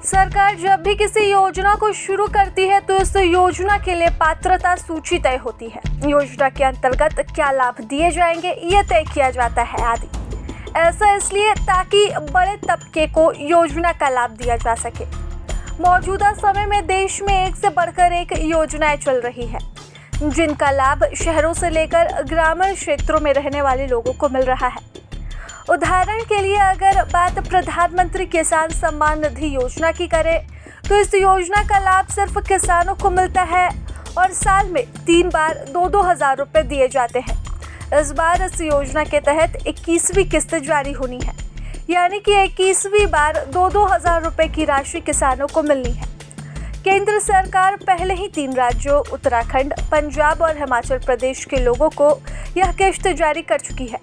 सरकार जब भी किसी योजना को शुरू करती है तो इस योजना के लिए पात्रता सूची तय होती है। योजना के अंतर्गत क्या लाभ दिए जाएंगे ये तय किया जाता है आदि। ऐसा इसलिए ताकि बड़े तबके को योजना का लाभ दिया जा सके। मौजूदा समय में देश में एक से बढ़कर एक योजनाएं चल रही है जिनका लाभ शहरों से लेकर ग्रामीण क्षेत्रों में रहने वाले लोगों को मिल रहा है। उदाहरण के लिए अगर बात प्रधानमंत्री किसान सम्मान निधि योजना की करें तो इस योजना का लाभ सिर्फ किसानों को मिलता है और साल में 3 बार 2-2 हज़ार रुपये दिए जाते हैं। इस बार इस योजना के तहत 21वीं किस्त जारी होनी है, यानी कि 21वीं बार 2-2 हज़ार रुपये की राशि किसानों को मिलनी है। केंद्र सरकार पहले ही 3 राज्यों उत्तराखंड, पंजाब और हिमाचल प्रदेश के लोगों को यह किस्त जारी कर चुकी है।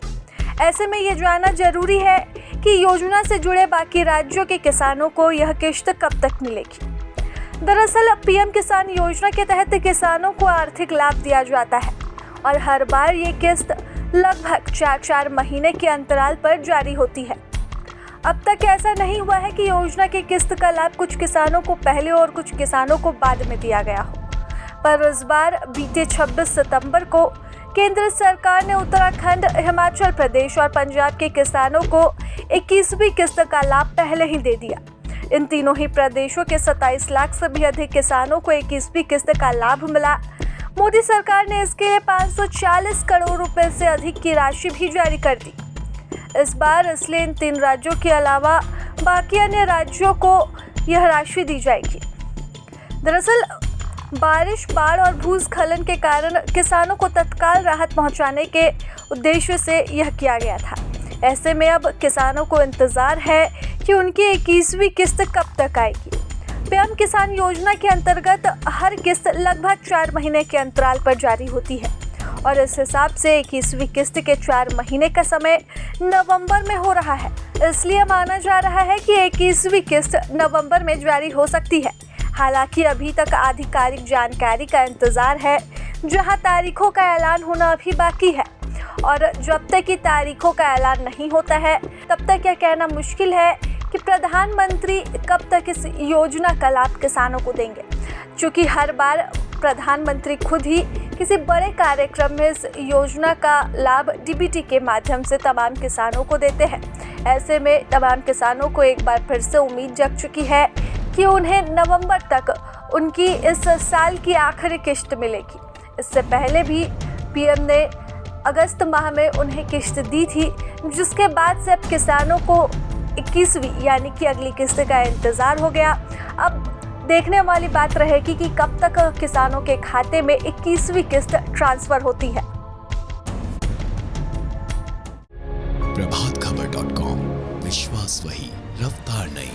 ऐसे में ये जानना जरूरी है कि योजना से जुड़े बाकी राज्यों के किसानों को यह किस्त कब तक मिलेगी। दरअसल पीएम किसान योजना के तहत किसानों को आर्थिक लाभ दिया जाता है और हर बार ये किस्त लगभग 4-4 महीने के अंतराल पर जारी होती है। अब तक ऐसा नहीं हुआ है कि योजना की किस्त का लाभ कुछ किसानों को पहले और कुछ किसानों को बाद में दिया गया हो, पर इस बार बीते 26 सितंबर को केंद्र सरकार ने उत्तराखंड, हिमाचल प्रदेश और पंजाब के किसानों को 21वीं किस्त का लाभ पहले ही दे दिया। इन तीनों ही प्रदेशों के 27 लाख से भी अधिक किसानों को 21वीं किस्त का लाभ मिला। मोदी सरकार ने इसके लिए 540 करोड़ रुपए से अधिक की राशि भी जारी कर दी। इस बार इसलिए इन 3 राज्यों के अलावा बाकी अन्य राज्यों को यह राशि दी जाएगी। दरअसल बारिश, बाढ़ और भूस्खलन के कारण किसानों को तत्काल राहत पहुंचाने के उद्देश्य से यह किया गया था। ऐसे में अब किसानों को इंतजार है कि उनकी 21वीं किस्त कब तक आएगी। पीएम किसान योजना के अंतर्गत हर किस्त लगभग 4 महीने के अंतराल पर जारी होती है और इस हिसाब से 21वीं किस्त के 4 महीने का समय नवंबर में हो रहा है। इसलिए माना जा रहा है कि 21वीं किस्त नवंबर में जारी हो सकती है। हालांकि अभी तक आधिकारिक जानकारी का इंतजार है, जहां तारीखों का ऐलान होना अभी बाकी है और जब तक की तारीखों का ऐलान नहीं होता है तब तक यह कहना मुश्किल है कि प्रधानमंत्री कब तक इस योजना का लाभ किसानों को देंगे, क्योंकि हर बार प्रधानमंत्री खुद ही किसी बड़े कार्यक्रम में इस योजना का लाभ डीबीटी के माध्यम से तमाम किसानों को देते हैं। ऐसे में तमाम किसानों को एक बार फिर से उम्मीद जग चुकी है कि उन्हें नवंबर तक उनकी इस साल की आखिरी किस्त मिलेगी। इससे पहले भी पीएम ने अगस्त माह में उन्हें किस्त दी थी, जिसके बाद से अब किसानों को 21वीं यानी कि अगली किस्त का इंतज़ार हो गया। अब देखने वाली बात रहेगी कि कब तक किसानों के खाते में 21वीं किस्त ट्रांसफर होती है। प्रभातखबर.com, विश्वास वही, रफ्तार नहीं।